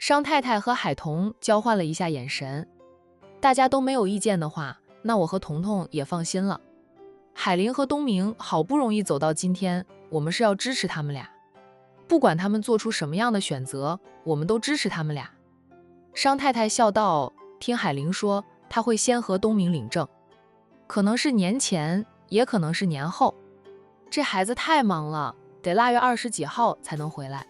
商太太和海童交换了一下眼神，大家都没有意见的话，那我和彤彤也放心了。海玲和东明好不容易走到今天，我们是要支持他们俩，不管他们做出什么样的选择，我们都支持他们俩。商太太笑道，听海玲说，她会先和东明领证，可能是年前，也可能是年后。这孩子太忙了，得腊月20几号才能回来，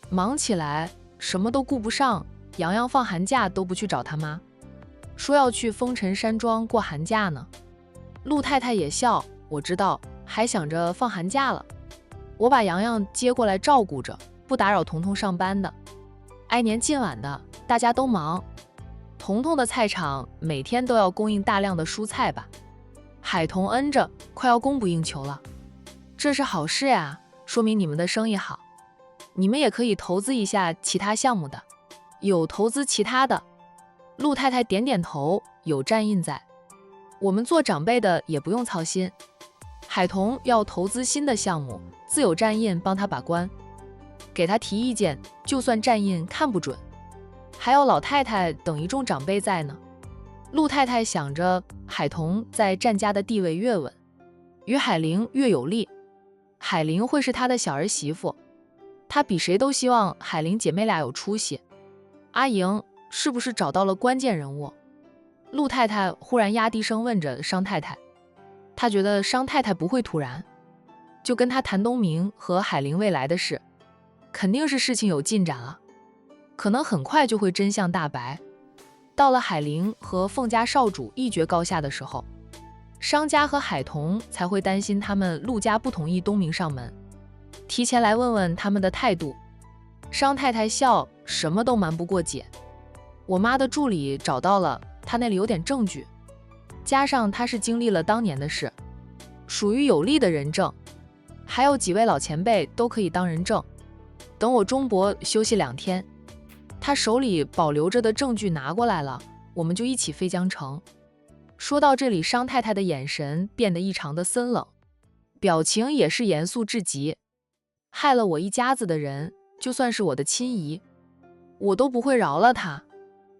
忙起来什么都顾不上。洋洋放寒假都不去找他妈，说要去风尘山庄过寒假呢。陆太太也笑，我知道，还想着放寒假了，我把洋洋接过来照顾着，不打扰彤彤上班的。挨年近晚的，大家都忙。彤彤的菜场每天都要供应大量的蔬菜吧？海童嗯着，快要供不应求了。这是好事呀，说明你们的生意好，你们也可以投资一下其他项目的。有投资其他的？陆太太点点头，有站印在。我们做长辈的也不用操心。海童要投资新的项目，自有站印帮他把关，给他提意见，就算站印看不准，还有老太太等一众长辈在呢。陆太太想着，海童在站家的地位越稳，与海玲越有利。海玲会是她的小儿媳妇，她比谁都希望海玲姐妹俩有出息。阿莹是不是找到了关键人物？陆太太忽然压低声问着商太太，她觉得商太太不会突然就跟她谈东明和海玲未来的事，肯定是事情有进展了，可能很快就会真相大白。到了海玲和凤家少主一决高下的时候，商家和海童才会担心他们陆家不同意东明上门，提前来问问他们的态度。商太太笑，什么都瞒不过姐，我妈的助理找到了，她那里有点证据，加上她是经历了当年的事，属于有利的人证，还有几位老前辈都可以当人证。等我钟伯休息2天，他手里保留着的证据拿过来了，我们就一起飞江城。说到这里，商太太的眼神变得异常的森冷，表情也是严肃至极。害了我一家子的人，就算是我的亲姨，我都不会饶了他，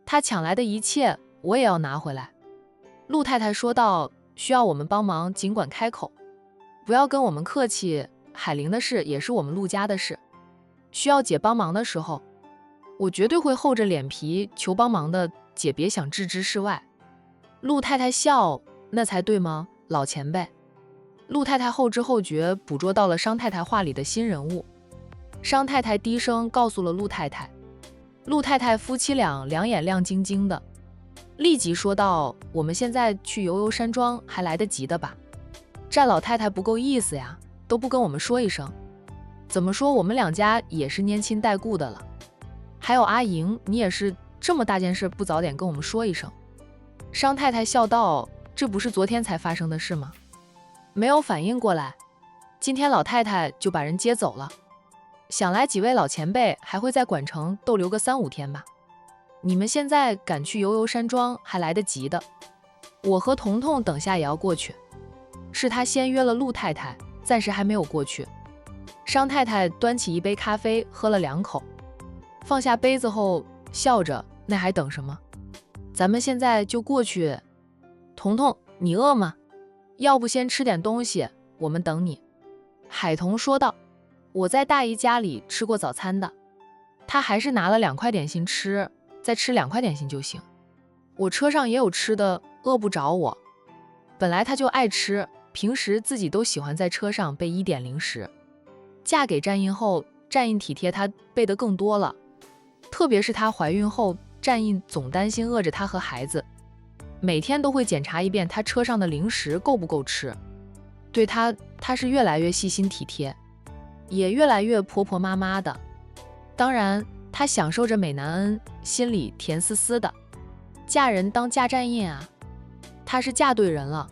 他抢来的一切我也要拿回来。陆太太说道，需要我们帮忙尽管开口，不要跟我们客气，海玲的事也是我们陆家的事，需要姐帮忙的时候，我绝对会厚着脸皮求帮忙的，姐别想置之事外。陆太太笑，那才对吗，老前辈。陆太太后知后觉捕捉到了商太太话里的新人物，商太太低声告诉了陆太太。陆太太夫妻俩两眼亮晶晶的，立即说道，我们现在去游游山庄还来得及的吧？占老太太不够意思呀，都不跟我们说一声。怎么说我们两家也是拈亲带故的了，还有阿莹，你也是这么大件事不早点跟我们说一声。商太太笑道，这不是昨天才发生的事吗？没有反应过来，今天老太太就把人接走了，想来几位老前辈还会在管城逗留个3、5天吧。你们现在赶去游游山庄还来得及的，我和彤彤等下也要过去。是他先约了陆太太，暂时还没有过去。商太太端起一杯咖啡喝了2口，放下杯子后笑着，那还等什么？咱们现在就过去。彤彤，你饿吗？要不先吃点东西，我们等你。海童说道，我在大姨家里吃过早餐的，他还是拿了2块点心吃，再吃2块点心就行。我车上也有吃的，饿不着我。本来他就爱吃，平时自己都喜欢在车上备1点零食。嫁给战印后，战印体贴他备得更多了，特别是她怀孕后，战印总担心饿着她和孩子，每天都会检查一遍她车上的零食够不够吃。对她是越来越细心体贴，也越来越婆婆妈妈的。当然她享受着美男恩，心里甜丝丝的。嫁人当嫁战印啊，她是嫁对人了。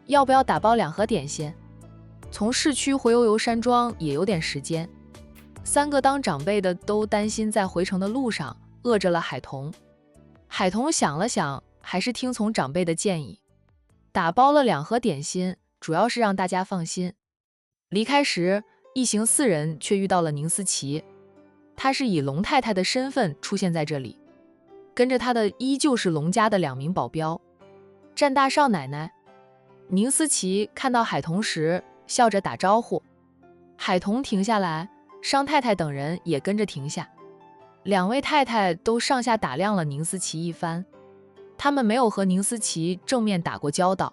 要不要打包2盒点心？从市区回游游山庄也有点时间，3个当长辈的都担心在回程的路上饿着了海童。海童想了想，还是听从长辈的建议，打包了2盒点心，主要是让大家放心。离开时，一行4人却遇到了宁思琪。她是以龙太太的身份出现在这里，跟着她的依旧是龙家的2名保镖。战大少奶奶。宁思琪看到海童时笑着打招呼，海童停下来，商太太等人也跟着停下。2位太太都上下打量了宁思琪一番，他们没有和宁思琪正面打过交道，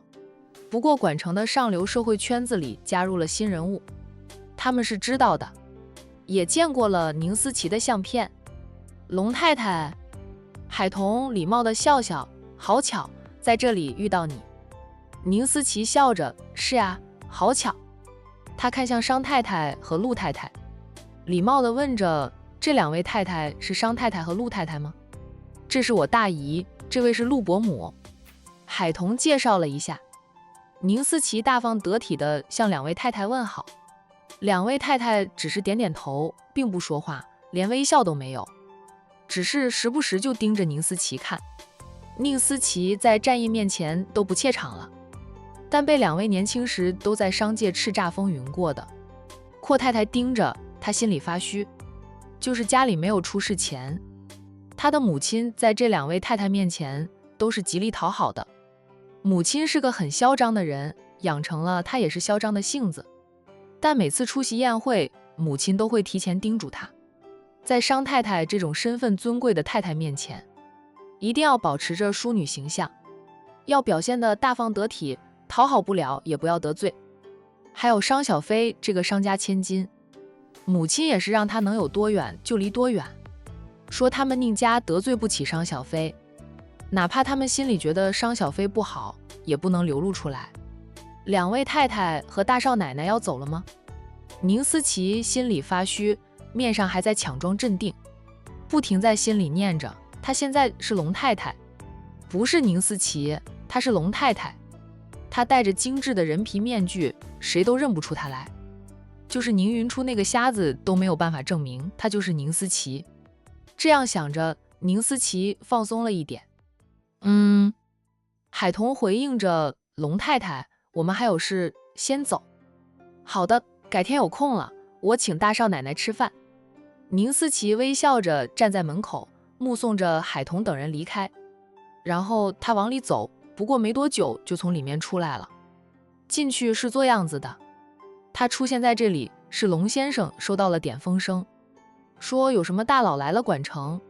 不过管城的上流社会圈子里加入了新人物，他们是知道的，也见过了宁思琪的相片。龙太太，海童礼貌地笑笑，好巧，在这里遇到你。宁思琪笑着，是啊，好巧。他看向商太太和陆太太，礼貌地问着，这2位太太是商太太和陆太太吗？这是我大姨，这位是陆伯母。海童介绍了一下。宁思琪大方得体地向2位太太问好，2位太太只是点点头，并不说话，连微笑都没有，只是时不时就盯着宁思琪看。宁思琪在战役面前都不怯场了，但被2位年轻时都在商界叱咤风云过的阔太太盯着，她心里发虚。就是家里没有出事前，她的母亲在这2位太太面前都是极力讨好的。母亲是个很嚣张的人，养成了她也是嚣张的性子，但每次出席宴会，母亲都会提前叮嘱她，在商太太这种身份尊贵的太太面前，一定要保持着淑女形象，要表现得大方得体，讨好不了也不要得罪。还有商小飞这个商家千金，母亲也是让她能有多远就离多远，说他们宁家得罪不起商小飞，哪怕他们心里觉得商小飞不好，也不能流露出来。2位太太和大少奶奶要走了吗？宁思琪心里发虚，面上还在强装镇定，不停在心里念着，她现在是龙太太，不是宁思琪，她是龙太太。她戴着精致的人皮面具，谁都认不出她来，就是宁云初那个瞎子都没有办法证明她就是宁思琪。这样想着，宁思琪放松了一点。海童回应着，龙太太，我们还有事，先走。好的，改天有空了，我请大少奶奶吃饭。宁思琪微笑着站在门口，目送着海童等人离开，然后他往里走，不过没多久就从里面出来了。进去是做样子的，他出现在这里是龙先生收到了点风声，说有什么大佬来了管城，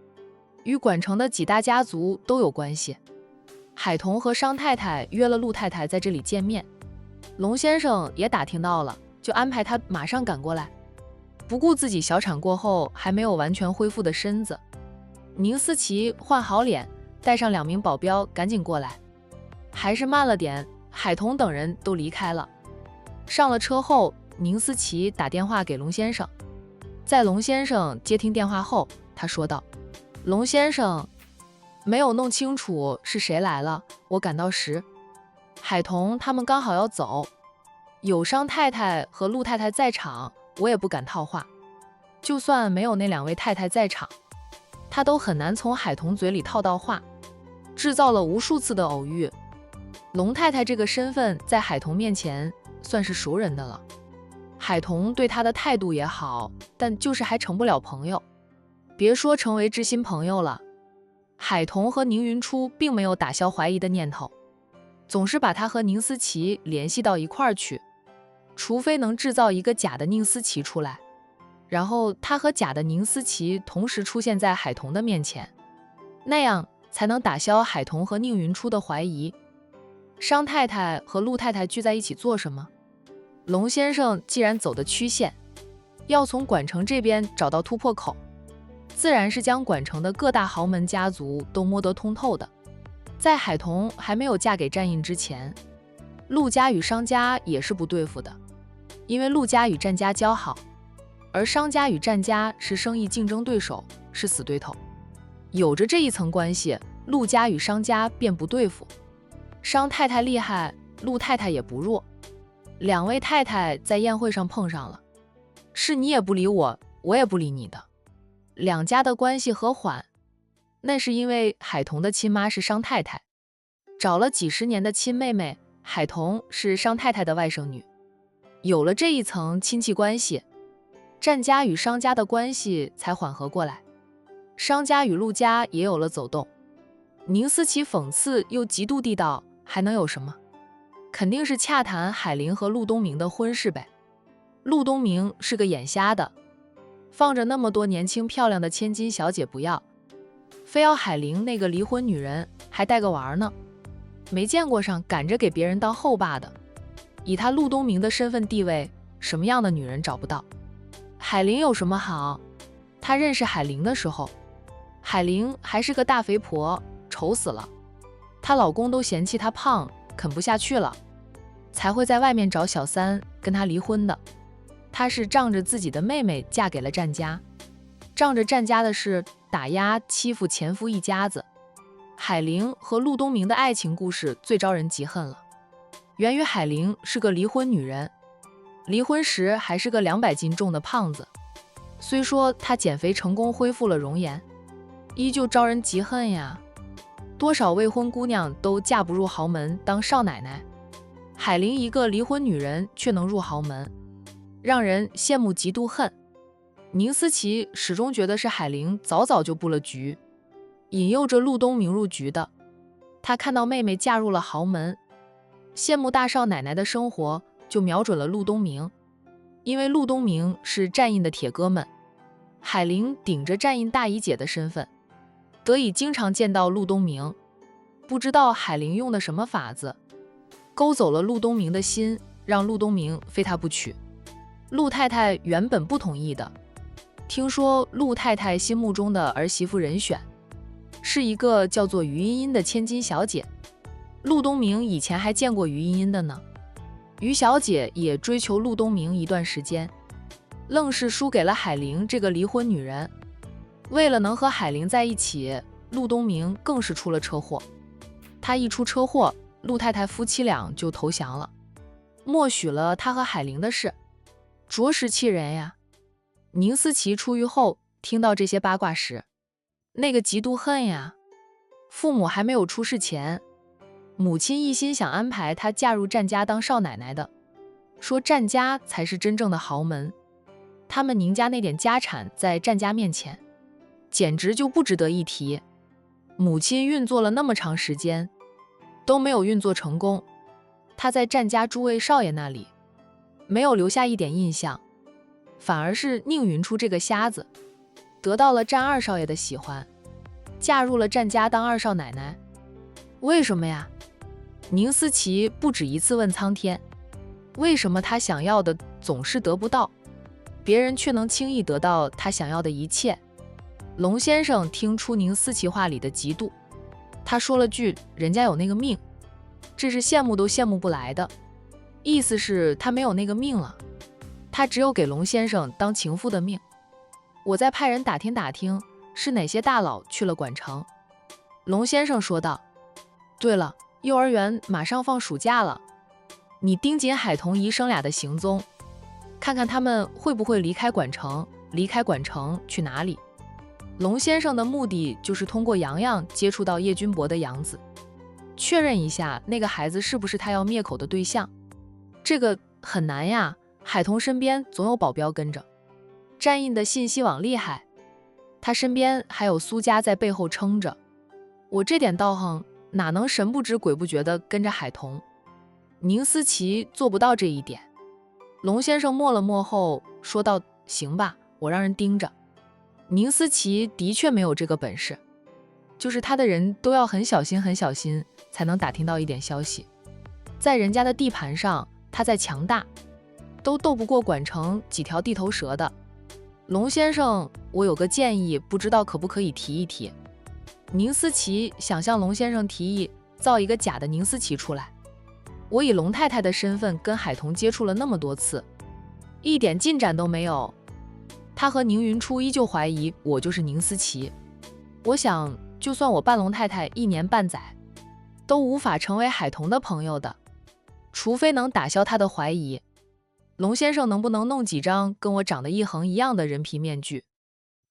与管城的几大家族都有关系。海童和商太太约了陆太太在这里见面，龙先生也打听到了，就安排他马上赶过来，不顾自己小产过后还没有完全恢复的身子。宁思琪换好脸，带上2名保镖赶紧过来，还是慢了点，海童等人都离开了。上了车后，宁思琪打电话给龙先生，在龙先生接听电话后，他说道，龙先生，没有弄清楚是谁来了，我赶到时，海童他们刚好要走，有商太太和陆太太在场，我也不敢套话，就算没有那2位太太在场，他都很难从海童嘴里套到话，制造了无数次的偶遇。龙太太这个身份在海童面前算是熟人的了，海童对他的态度也好，但就是还成不了朋友，别说成为知心朋友了。海童和宁云初并没有打消怀疑的念头，总是把他和宁思琪联系到一块儿去，除非能制造一个假的宁思琪出来，然后他和假的宁思琪同时出现在海童的面前，那样才能打消海童和宁云初的怀疑。商太太和陆太太聚在一起做什么？龙先生既然走的曲线，要从管城这边找到突破口，自然是将管城的各大豪门家族都摸得通透的。在海童还没有嫁给战印之前，陆家与商家也是不对付的，因为陆家与战家交好，而商家与战家是生意竞争对手，是死对头。有着这一层关系，陆家与商家便不对付。商太太厉害，陆太太也不弱，2位太太在宴会上碰上了，是你也不理我，我也不理你的。2家的关系和缓，那是因为海童的亲妈是商太太，找了几十年的亲妹妹，海童是商太太的外甥女。有了这一层亲戚关系，战家与商家的关系才缓和过来，商家与陆家也有了走动。宁思琪讽刺又极度地道，还能有什么？肯定是洽谈海玲和陆东明的婚事呗。陆东明是个眼瞎的，放着那么多年轻漂亮的千金小姐不要，非要海玲那个离婚女人还带个玩呢。没见过上赶着给别人当后爸的，以他陆东明的身份地位，什么样的女人找不到？海玲有什么好？他认识海玲的时候，海玲还是个大肥婆，丑死了。她老公都嫌弃她胖，啃不下去了，才会在外面找小三跟她离婚的。她是仗着自己的妹妹嫁给了战家，仗着战家的事打压欺负前夫一家子。海玲和陆东明的爱情故事最招人嫉恨了，源于海玲是个离婚女人，离婚时还是个200斤重的胖子。虽说她减肥成功恢复了容颜，依旧招人嫉恨呀。多少未婚姑娘都嫁不入豪门当少奶奶，海玲一个离婚女人却能入豪门，让人羡慕嫉妒恨。宁思琪始终觉得是海玲早早就布了局，引诱着陆东明入局的。她看到妹妹嫁入了豪门，羡慕大少奶奶的生活，就瞄准了陆东明。因为陆东明是战印的铁哥们，海玲顶着战印大姨姐的身份，得以经常见到陆东明。不知道海玲用的什么法子，勾走了陆东明的心，让陆东明非她不娶。陆太太原本不同意的，听说陆太太心目中的儿媳妇人选是一个叫做于茵茵的千金小姐。陆东明以前还见过于茵茵的呢，于小姐也追求陆东明一段时间，愣是输给了海玲这个离婚女人。为了能和海玲在一起，陆东明更是出了车祸。他一出车祸，陆太太夫妻俩就投降了，默许了他和海玲的事，着实气人呀。宁思琪出狱后听到这些八卦时，那个嫉妒恨呀。父母还没有出事前，母亲一心想安排她嫁入战家当少奶奶的，说战家才是真正的豪门，他们宁家那点家产在战家面前简直就不值得一提。母亲运作了那么长时间都没有运作成功，她在战家诸位少爷那里没有留下一点印象，反而是宁云初这个瞎子得到了战二少爷的喜欢，嫁入了战家当二少奶奶。为什么呀？宁思琪不止一次问苍天，为什么他想要的总是得不到，别人却能轻易得到他想要的一切？龙先生听出宁思琪话里的嫉妒，他说了句人家有那个命，这是羡慕都羡慕不来的，意思是他没有那个命了，他只有给龙先生当情妇的命。我再派人打听打听是哪些大佬去了管城。龙先生说道，对了，幼儿园马上放暑假了，你盯紧海童姨生俩的行踪，看看他们会不会离开管城，离开管城去哪里。龙先生的目的就是通过洋洋接触到叶君博的养子，确认一下那个孩子是不是他要灭口的对象。这个很难呀，海童身边总有保镖跟着，战印的信息网厉害，他身边还有苏家在背后撑着，我这点道行哪能神不知鬼不觉地跟着海童？宁思琪做不到这一点。龙先生默了默后说道，行吧，我让人盯着。宁思琪的确没有这个本事，就是他的人都要很小心很小心才能打听到一点消息，在人家的地盘上他再强大都斗不过管城几条地头蛇的。龙先生，我有个建议，不知道可不可以提一提。宁思琪想向龙先生提议造一个假的宁思琪出来，我以龙太太的身份跟海童接触了那么多次，一点进展都没有，他和宁云初依旧怀疑我就是宁思琪。我想就算我扮龙太太1年半载都无法成为海童的朋友的，除非能打消他的怀疑。龙先生能不能弄几张跟我长得一横一样的人皮面具，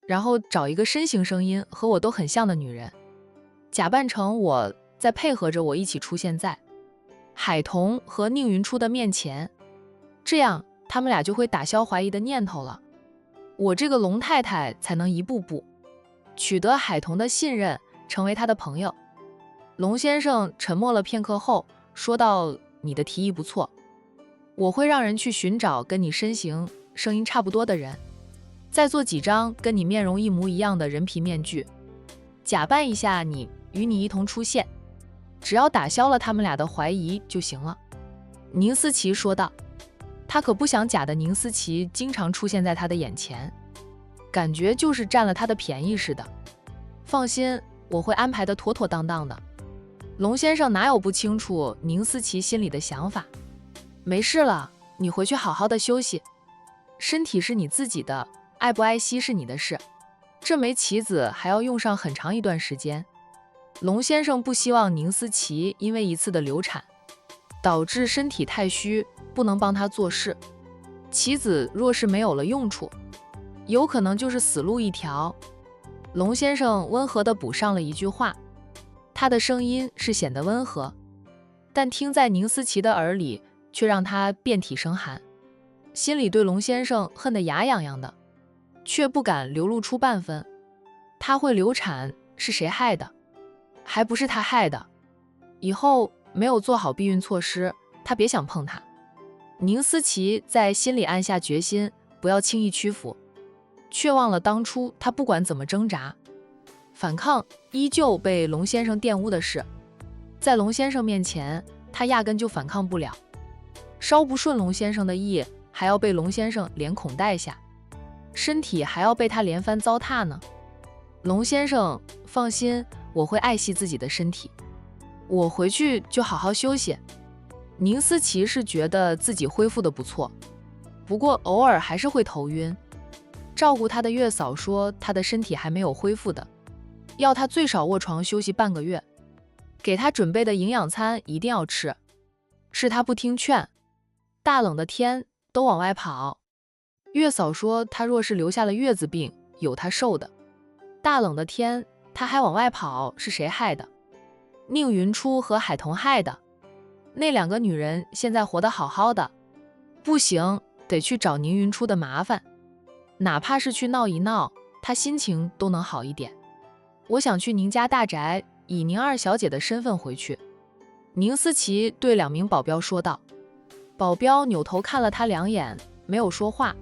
然后找一个身形声音和我都很像的女人，假扮成我，再配合着我一起出现在海童和宁云初的面前，这样他们俩就会打消怀疑的念头了。我这个龙太太才能一步步取得海童的信任，成为他的朋友。龙先生沉默了片刻后说道，你的提议不错，我会让人去寻找跟你身形、声音差不多的人，再做几张跟你面容一模一样的人皮面具，假扮一下你，与你一同出现，只要打消了他们俩的怀疑就行了。宁思琪说道，他可不想假的宁思琪经常出现在他的眼前，感觉就是占了他的便宜似的。放心，我会安排的妥妥当当的。龙先生哪有不清楚宁思琪心里的想法？没事了，你回去好好的休息，身体是你自己的，爱不爱惜是你的事。这枚棋子还要用上很长一段时间。龙先生不希望宁思琪因为一次的流产，导致身体太虚，不能帮他做事。棋子若是没有了用处，有可能就是死路一条。龙先生温和地补上了一句话，他的声音是显得温和，但听在宁思琪的耳里，却让他遍体生寒，心里对龙先生恨得牙痒痒的，却不敢流露出半分。他会流产是谁害的？还不是他害的。以后没有做好避孕措施，他别想碰他。宁思琪在心里暗下决心，不要轻易屈服，却忘了当初他不管怎么挣扎反抗，依旧被龙先生玷污的事。在龙先生面前，他压根就反抗不了，稍不顺龙先生的意，还要被龙先生连孔带下，身体还要被他连番糟蹋呢。龙先生，放心，我会爱惜自己的身体，我回去就好好休息。宁思琪是觉得自己恢复的不错，不过偶尔还是会头晕。照顾他的月嫂说他的身体还没有恢复的，要他最少卧床休息半个月，给他准备的营养餐一定要吃。是他不听劝，大冷的天都往外跑。月嫂说他若是留下了月子病，有他受的。大冷的天他还往外跑，是谁害的？宁云初和海童害的。那两个女人现在活得好好的，不行，得去找宁云初的麻烦，哪怕是去闹一闹，她心情都能好一点。我想去宁家大宅，以宁二小姐的身份回去。宁思琪对2名保镖说道。保镖扭头看了他2眼，没有说话。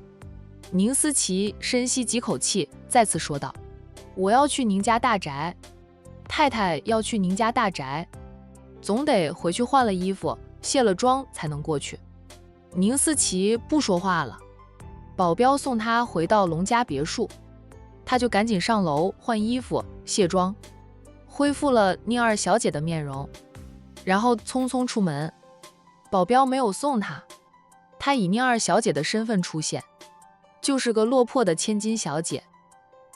宁思琪深吸几口气，再次说道，我要去宁家大宅。太太要去宁家大宅，总得回去换了衣服，卸了妆才能过去。宁思琪不说话了。保镖送他回到龙家别墅，他就赶紧上楼换衣服卸妆，恢复了宁二小姐的面容，然后匆匆出门。保镖没有送他，他以宁二小姐的身份出现，就是个落魄的千金小姐，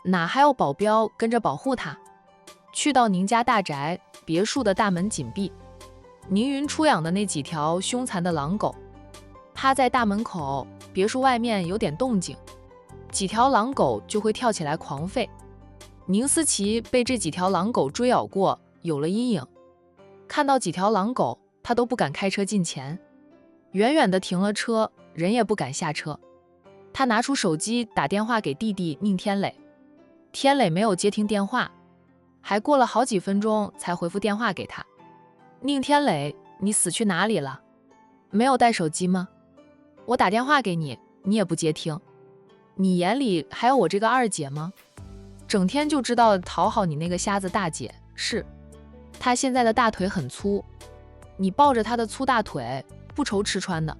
哪还有保镖跟着保护他。去到宁家大宅，别墅的大门紧闭，宁云出养的那几条凶残的狼狗趴在大门口，别墅外面有点动静，几条狼狗就会跳起来狂吠。宁思琪被这几条狼狗追咬过，有了阴影，看到几条狼狗，他都不敢开车近前，远远的停了车，人也不敢下车。他拿出手机打电话给弟弟宁天磊，天磊没有接听电话，还过了好几分钟才回复电话给他。宁天磊，你死去哪里了？没有带手机吗？我打电话给你，你也不接听，你眼里还有我这个二姐吗？整天就知道讨好你那个瞎子大姐。是，她现在的大腿很粗，你抱着她的粗大腿不愁吃穿的。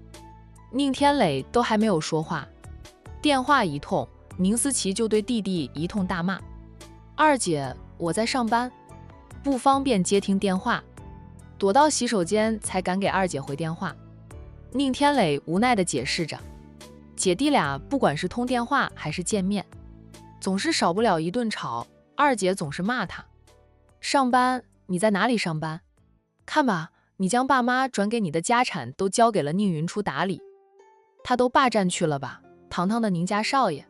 宁天磊都还没有说话，电话一通，宁思琪就对弟弟一通大骂，二姐，我在上班，不方便接听电话，躲到洗手间才敢给二姐回电话。宁天磊无奈地解释着，姐弟俩不管是通电话还是见面，总是少不了一顿吵，二姐总是骂他。上班？你在哪里上班？看吧，你将爸妈转给你的家产都交给了宁云初打理，他都霸占去了吧？堂堂的宁家少爷，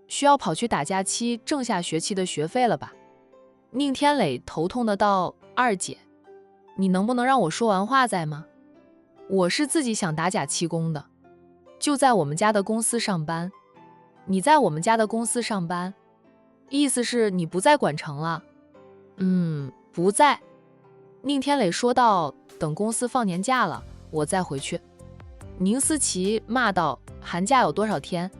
需要跑去打假期挣下学期的学费了吧？宁天磊头痛的道，二姐，你能不能让我说完话再吗？我是自己想打假期工的，就在我们家的公司上班，你在我们家的公司上班，意思是你不在管城了？不在。宁天磊说道，等公司放年假了，我再回去。宁思琪骂道，寒假有多少天？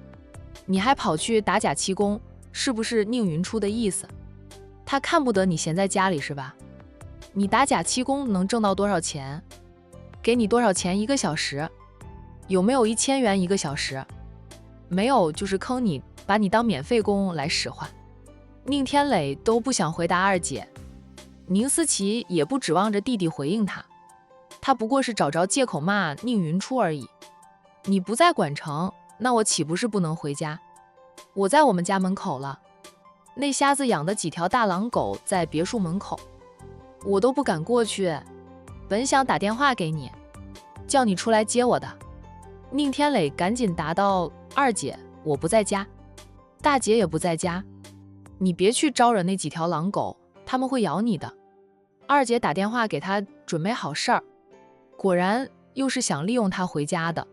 你还跑去打假期工，是不是宁云初的意思？他看不得你闲在家里是吧？你打假期工能挣到多少钱？给你多少钱1个小时？有没有1000元1个小时？没有就是坑你，把你当免费工来使唤。宁天磊都不想回答二姐，宁思琪也不指望着弟弟回应他，他不过是找着借口骂宁云初而已。你不在管城，那我岂不是不能回家？我在我们家门口了，那瞎子养的几条大狼狗在别墅门口，我都不敢过去，本想打电话给你，叫你出来接我的。宁天磊赶紧答道，二姐，我不在家，大姐也不在家，你别去招惹那几条狼狗，他们会咬你的。二姐打电话给他准备好事儿，果然又是想利用他回家的，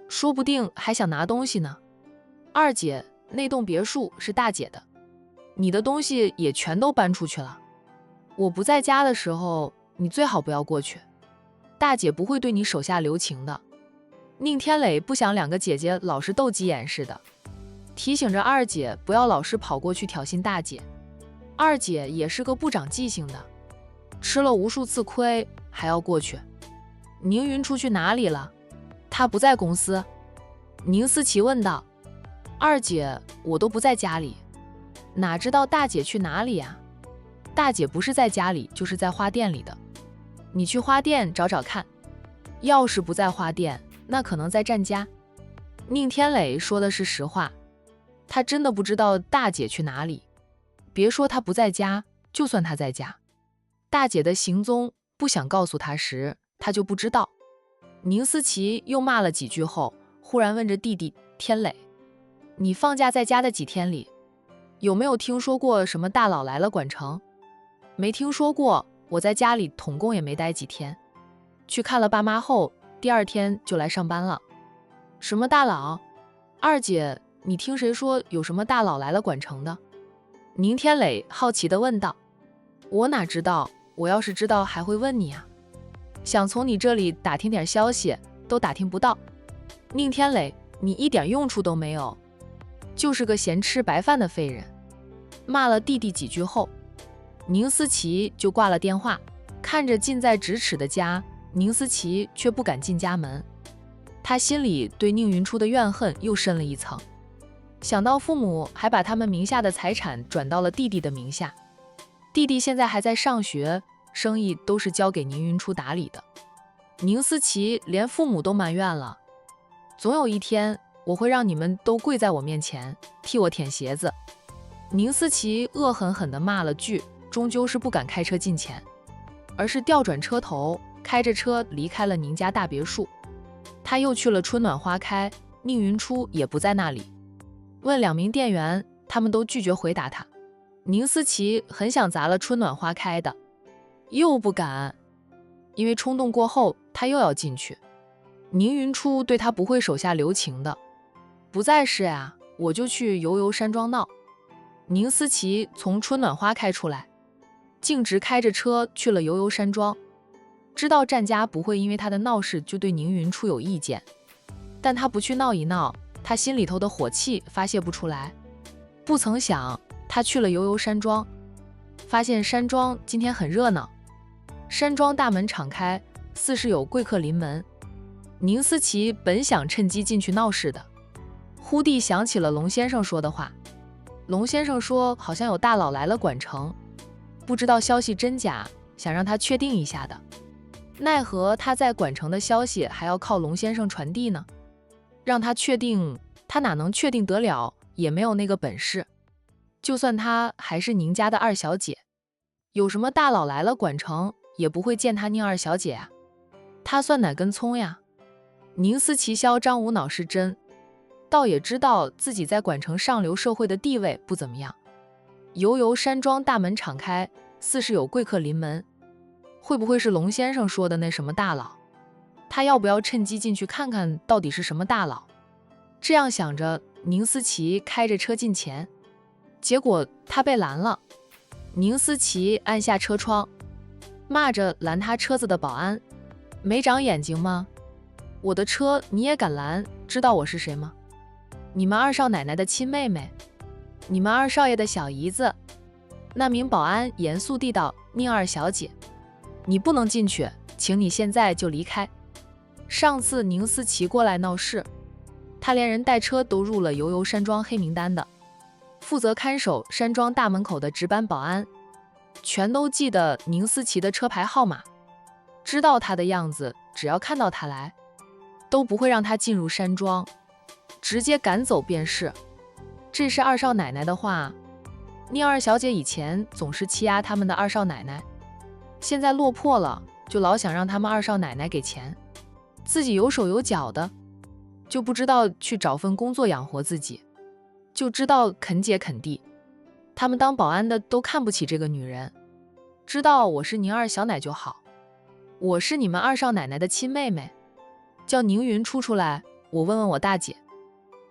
说不定还想拿东西呢。二姐，那栋别墅是大姐的，你的东西也全都搬出去了，我不在家的时候，你最好不要过去，大姐不会对你手下留情的。宁天磊不想两个姐姐老是斗鸡眼似的，提醒着二姐不要老是跑过去挑衅大姐。二姐也是个不长记性的，吃了无数次亏还要过去。宁云初去哪里了？她不在公司。宁思琪问道。二姐，我都不在家里，哪知道大姐去哪里呀？大姐不是在家里，就是在花店里的，你去花店找找看，要是不在花店，那可能在站家。宁天磊说的是实话，他真的不知道大姐去哪里，别说他不在家，就算他在家，大姐的行踪不想告诉他时，他就不知道。宁思琪又骂了几句后，忽然问着弟弟天磊，你放假在家的几天里，有没有听说过什么大佬来了管城？没听说过，我在家里统共也没待几天，去看了爸妈后，第2天就来上班了。什么大佬？二姐，你听谁说有什么大佬来了管城的？宁天磊好奇地问道。我哪知道，我要是知道还会问你啊，想从你这里打听点消息都打听不到。宁天磊，你一点用处都没有，就是个闲吃白饭的废人。骂了弟弟几句后，宁思琪就挂了电话。看着近在咫尺的家，宁思琪却不敢进家门，他心里对宁云初的怨恨又深了一层。想到父母还把他们名下的财产转到了弟弟的名下，弟弟现在还在上学，生意都是交给宁云初打理的，宁思琪连父母都埋怨了，总有一天我会让你们都跪在我面前替我舔鞋子。宁思琪恶狠狠地骂了句，终究是不敢开车进前，而是调转车头，开着车离开了宁家大别墅。他又去了春暖花开，宁云初也不在那里。问2名店员，他们都拒绝回答他。宁思琪很想砸了春暖花开的，又不敢，因为冲动过后他又要进去。宁云初对他不会手下留情的，不在是呀，我就去游游山庄闹。宁思琪从春暖花开出来，径直开着车去了游游山庄。知道战家不会因为他的闹事就对宁云初有意见，但他不去闹一闹，他心里头的火气发泄不出来。不曾想他去了游游山庄，发现山庄今天很热闹，山庄大门敞开，似是有贵客临门。宁思琪本想趁机进去闹事的，忽地想起了龙先生说的话。龙先生说好像有大佬来了管城，不知道消息真假，想让他确定一下的。奈何他在管城的消息还要靠龙先生传递呢，让他确定，他哪能确定得了，也没有那个本事。就算他还是宁家的2小姐，有什么大佬来了管城，也不会见他宁2小姐啊，他算哪根葱呀？宁思琪嚣张无脑是真，倒也知道自己在管城上流社会的地位不怎么样。游游山庄大门敞开，似是有贵客临门，会不会是龙先生说的那什么大佬？他要不要趁机进去看看到底是什么大佬？这样想着，宁思琪开着车进前，结果他被拦了。宁思琪按下车窗，骂着拦他车子的保安：“没长眼睛吗？我的车你也敢拦？知道我是谁吗？你们二少奶奶的亲妹妹，你们二少爷的小姨子。”那名保安严肃地道：“宁二小姐，你不能进去，请你现在就离开。上次宁思琪过来闹事，他连人带车都入了悠悠山庄黑名单的。负责看守山庄大门口的值班保安，全都记得宁思琪的车牌号码，知道他的样子，只要看到他来，都不会让他进入山庄，直接赶走便是。这是二少奶奶的话。宁二小姐以前总是欺压他们的二少奶奶，现在落魄了，就老想让他们二少奶奶给钱，自己有手有脚的，就不知道去找份工作养活自己，就知道肯姐肯弟。他们当保安的都看不起这个女人，知道我是宁二小奶就好。我是你们二少奶奶的亲妹妹，叫宁云出来，我问问我大姐，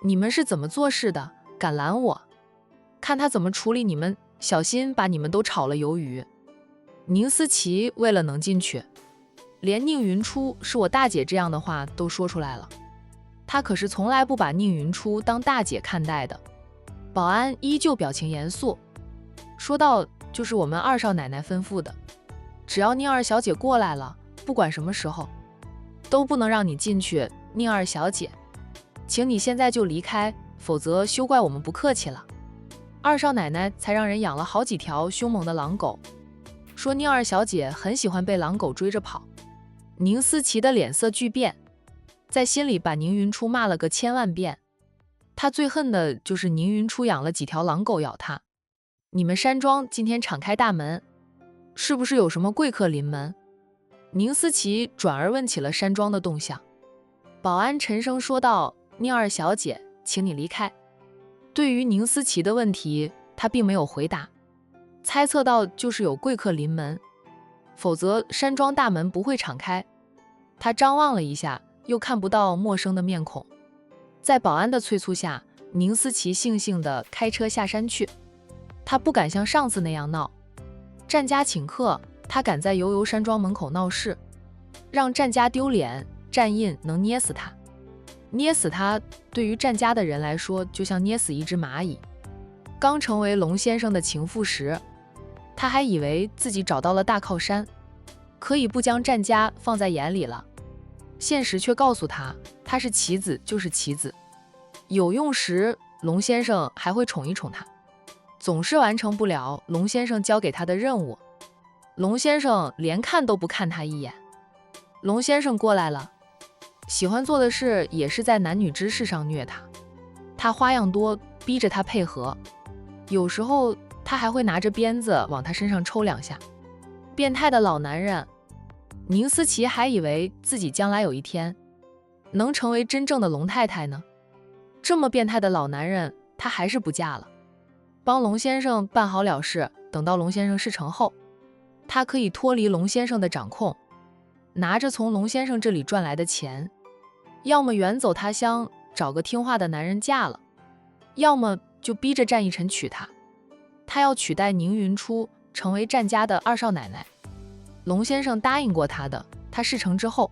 你们是怎么做事的，敢拦我？看他怎么处理你们，小心把你们都炒了鱿鱼。宁思琪为了能进去，连宁云初是我大姐这样的话都说出来了。她可是从来不把宁云初当大姐看待的。保安依旧表情严肃，说道：“就是我们二少奶奶吩咐的，只要宁二小姐过来了，不管什么时候，都不能让你进去。宁二小姐，请你现在就离开，否则休怪我们不客气了。”二少奶奶才让人养了好几条凶猛的狼狗，说宁二小姐很喜欢被狼狗追着跑。宁思琪的脸色巨变，在心里把宁云初骂了个千万遍。他最恨的就是宁云初养了几条狼狗咬他。你们山庄今天敞开大门，是不是有什么贵客临门？宁思琪转而问起了山庄的动向。保安沉声说道：“宁二小姐，请你离开。”对于宁思琪的问题，他并没有回答，猜测到就是有贵客临门，否则山庄大门不会敞开。他张望了一下，又看不到陌生的面孔。在保安的催促下，宁思琪悻悻地开车下山去。他不敢像上次那样闹，战家请客，他敢在悠悠山庄门口闹事，让战家丢脸，战印能捏死他。捏死他，对于战家的人来说，就像捏死一只蚂蚁。刚成为龙先生的情妇时，他还以为自己找到了大靠山，可以不将战家放在眼里了。现实却告诉他，他是棋子就是棋子，有用时龙先生还会宠一宠他，总是完成不了龙先生交给他的任务。龙先生连看都不看他一眼。龙先生过来了，喜欢做的事也是在男女之事上虐他，他花样多，逼着他配合，有时候他还会拿着鞭子往他身上抽2下。变态的老男人。宁思琪还以为自己将来有一天能成为真正的龙太太呢，这么变态的老男人，她还是不嫁了。帮龙先生办好了事，等到龙先生事成后，她可以脱离龙先生的掌控，拿着从龙先生这里赚来的钱，要么远走他乡找个听话的男人嫁了，要么就逼着战一晨娶她。她要取代宁云初成为战家的二少奶奶。龙先生答应过他的，他事成之后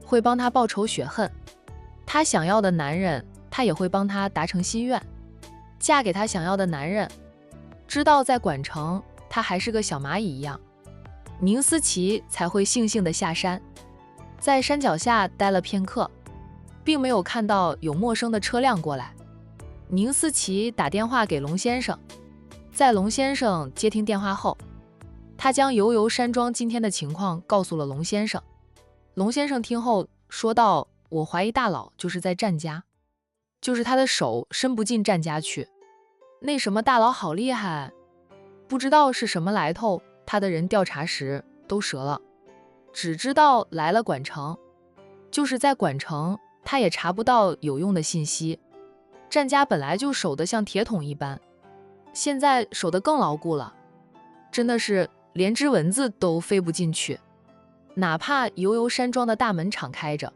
会帮他报仇雪恨，他想要的男人，他也会帮他达成心愿，嫁给他想要的男人。知道在管城他还是个小蚂蚁一样，宁思琪才会悻悻地下山。在山脚下待了片刻，并没有看到有陌生的车辆过来。宁思琪打电话给龙先生，在龙先生接听电话后，他将悠悠山庄今天的情况告诉了龙先生。龙先生听后说道：“我怀疑大佬就是在战家，就是他的手伸不进战家去。那什么大佬好厉害，不知道是什么来头，他的人调查时都折了，只知道来了管城，就是在管城他也查不到有用的信息。战家本来就守得像铁桶一般，现在守得更牢固了，真的是连只蚊子都飞不进去，哪怕悠悠山庄的大门敞开着，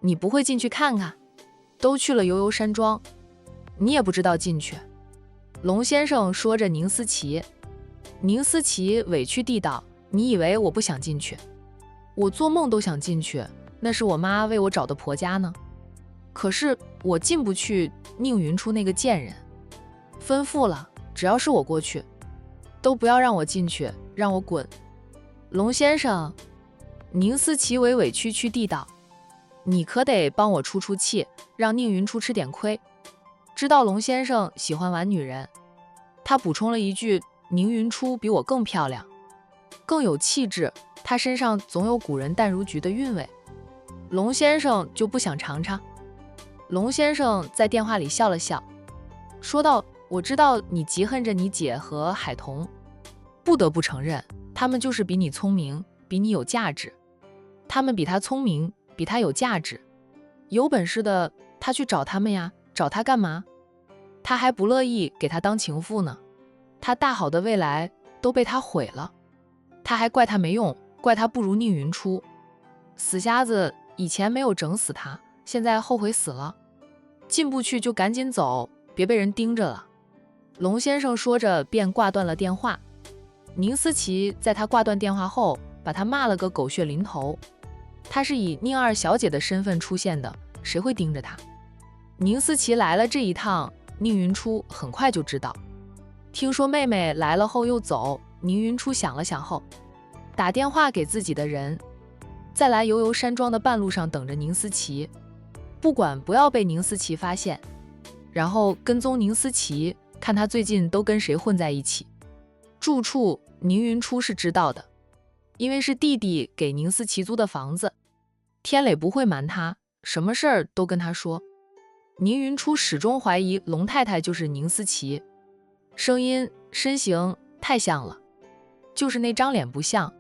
你不会进去看看？都去了悠悠山庄，你也不知道进去。龙先生说着宁思琪。宁思琪委屈地道，你以为我不想进去？我做梦都想进去，那是我妈为我找的婆家呢。可是我进不去宁云初那个贱人，吩咐了，只要是我过去，都不要让我进去，让我滚。龙先生，宁思琪委屈地道，你可得帮我出气，让宁云初吃点亏。知道龙先生喜欢玩女人，他补充了一句，宁云初比我更漂亮，更有气质，她身上总有古人淡如菊的韵味。龙先生就不想尝尝？龙先生在电话里笑了笑，说道，我知道你嫉恨着你姐和海童，不得不承认，他们就是比你聪明，比你有价值。他们比他聪明，比他有价值，有本事的他去找他们呀，找他干嘛？他还不乐意给他当情妇呢，他大好的未来都被他毁了，他还怪他没用，怪他不如宁云初。死瞎子，以前没有整死他，现在后悔死了。进不去就赶紧走，别被人盯着了。龙先生说着便挂断了电话。宁思琪在他挂断电话后，把他骂了个狗血淋头。他是以宁二小姐的身份出现的，谁会盯着他？宁思琪来了这一趟，宁云初很快就知道。听说妹妹来了后又走，宁云初想了想后，打电话给自己的人，在来悠悠山庄的半路上等着宁思琪，不要被宁思琪发现，然后跟踪宁思琪，看他最近都跟谁混在一起。住处宁云初是知道的，因为是弟弟给宁思琪租的房子，天磊不会瞒他，什么事儿都跟他说。宁云初始终怀疑龙太太就是宁思琪，声音身形太像了，就是那张脸不像，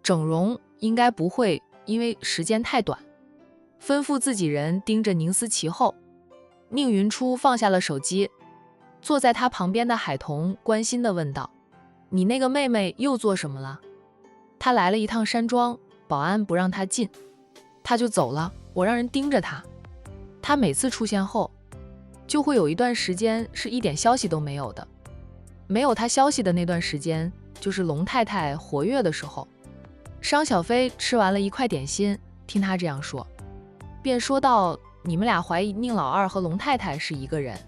整容应该不会，因为时间太短。吩咐自己人盯着宁思琪后，宁云初放下了手机，坐在他旁边的海童关心地问道，你那个妹妹又做什么了？她来了一趟山庄，保安不让她进，她就走了，我让人盯着她。她每次出现后，就会有一段时间是一点消息都没有的，没有她消息的那段时间，就是龙太太活跃的时候。商小飞吃完了一块点心，听他这样说，便说道，你们俩怀疑宁老二和龙太太是一个人，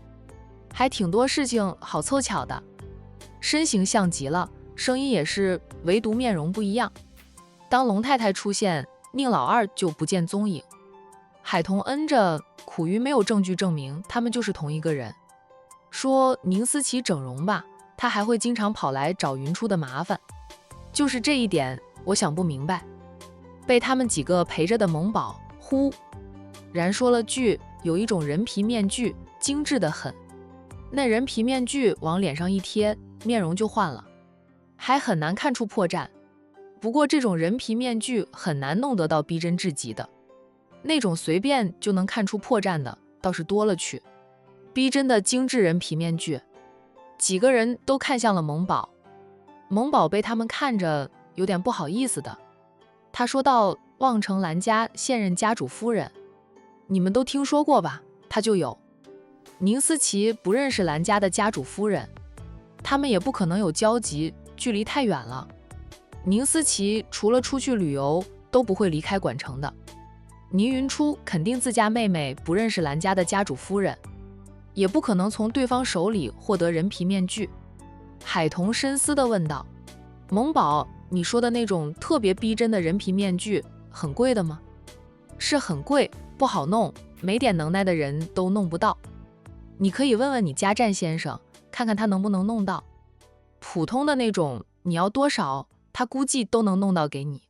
还挺多事情好凑巧的，身形像极了，声音也是，唯独面容不一样。当龙太太出现，宁老二就不见踪影。海童嗯着，苦于没有证据证明他们就是同一个人，说宁思琪整容吧，他还会经常跑来找云初的麻烦，就是这一点我想不明白。被他们几个陪着的萌宝忽然说了句，有一种人皮面具，精致得很，那人皮面具往脸上一贴，面容就换了，还很难看出破绽。不过这种人皮面具很难弄得到逼真至极的，那种随便就能看出破绽的倒是多了去。逼真的精致人皮面具，几个人都看向了萌宝。萌宝被他们看着有点不好意思的，他说道，望城兰家现任家主夫人，你们都听说过吧？他就有。宁思琪不认识兰家的家主夫人，他们也不可能有交集，距离太远了。宁思琪除了出去旅游都不会离开管城的。宁云初肯定自家妹妹不认识兰家的家主夫人，也不可能从对方手里获得人皮面具。海童深思地问道，萌宝，你说的那种特别逼真的人皮面具很贵的吗？是很贵，不好弄，没点能耐的人都弄不到。你可以问问你家战先生，看看他能不能弄到。普通的那种你要多少，他估计都能弄到给你。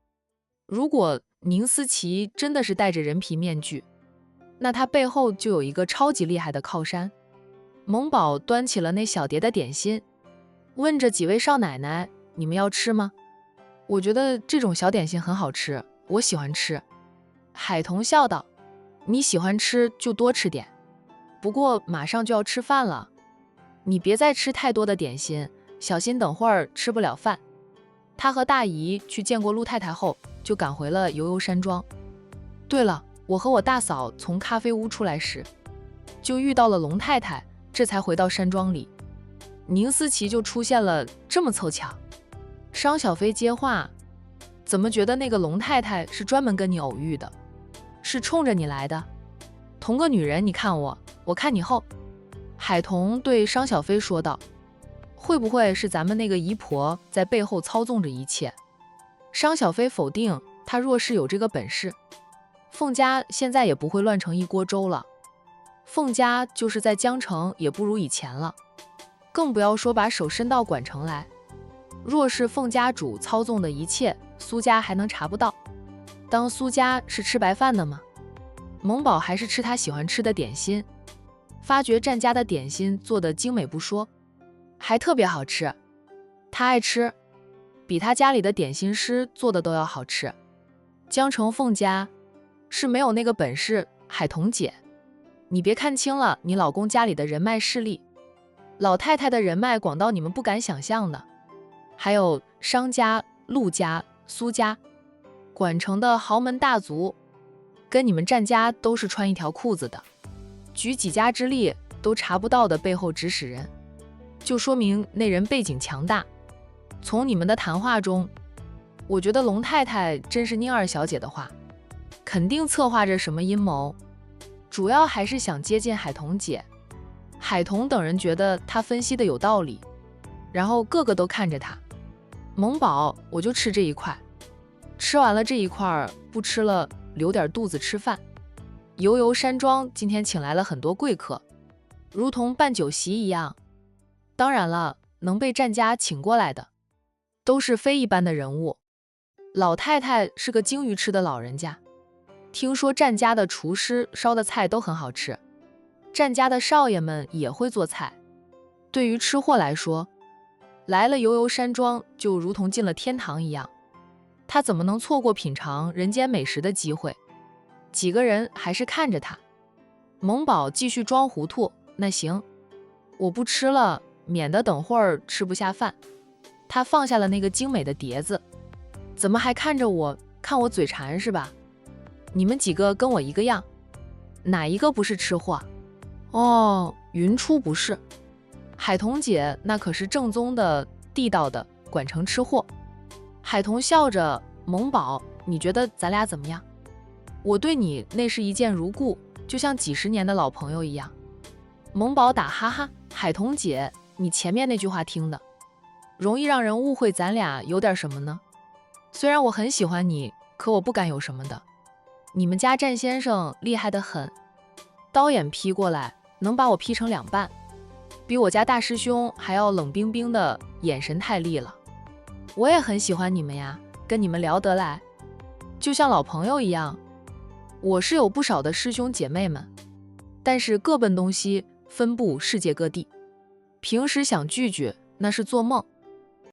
如果宁思琪真的是戴着人皮面具，那他背后就有一个超级厉害的靠山。萌宝端起了那小碟的点心，问着几位少奶奶，你们要吃吗？我觉得这种小点心很好吃，我喜欢吃。海童笑道，你喜欢吃就多吃点，不过马上就要吃饭了，你别再吃太多的点心，小心等会儿吃不了饭。他和大姨去见过陆太太后，就赶回了悠悠山庄。对了，我和我大嫂从咖啡屋出来时，就遇到了龙太太，这才回到山庄里。宁思琪就出现了，这么凑巧？商小飞接话，怎么觉得那个龙太太是专门跟你偶遇的，是冲着你来的？同个女人，你看我，我看你后。海童对商小飞说道，会不会是咱们那个姨婆在背后操纵着一切？商小飞否定，他若是有这个本事，凤家现在也不会乱成一锅粥了。凤家就是在江城也不如以前了，更不要说把手伸到管城来。若是凤家主操纵的一切，苏家还能查不到？当苏家是吃白饭的吗？蒙宝还是吃他喜欢吃的点心，发觉战家的点心做得精美不说，还特别好吃。他爱吃，比他家里的点心师做的都要好吃。江城凤家是没有那个本事。海童姐，你别看清了你老公家里的人脉势力，老太太的人脉广到你们不敢想象的。还有商家、陆家、苏家，管城的豪门大族，跟你们战家都是穿一条裤子的，举几家之力都查不到的背后指使人，就说明那人背景强大。从你们的谈话中，我觉得龙太太真是宁二小姐的话，肯定策划着什么阴谋，主要还是想接近海童姐。海童等人觉得她分析的有道理，然后个个都看着她。蒙宝，我就吃这一块，吃完了这一块，不吃了留点肚子吃饭。悠悠山庄今天请来了很多贵客，如同办酒席一样。当然了，能被战家请过来的，都是非一般的人物。老太太是个精于吃的老人家，听说战家的厨师烧的菜都很好吃，战家的少爷们也会做菜。对于吃货来说，来了悠悠山庄就如同进了天堂一样，他怎么能错过品尝人间美食的机会？几个人还是看着他。蒙宝继续装糊涂，那行，我不吃了，免得等会儿吃不下饭。他放下了那个精美的碟子，怎么还看着我？看我嘴馋是吧？你们几个跟我一个样，哪一个不是吃货？哦，云初不是。海童姐那可是正宗的地道的管城吃货。海童笑着，蒙宝，你觉得咱俩怎么样？我对你那是一见如故，就像几十年的老朋友一样。蒙宝打哈哈，海童姐，你前面那句话听的，容易让人误会咱俩有点什么呢？虽然我很喜欢你，可我不敢有什么的。你们家战先生厉害得很，刀眼劈过来能把我劈成两半，比我家大师兄还要冷冰冰的眼神太利了。我也很喜欢你们呀，跟你们聊得来，就像老朋友一样。我是有不少的师兄姐妹们，但是各奔东西，分布世界各地，平时想聚聚那是做梦。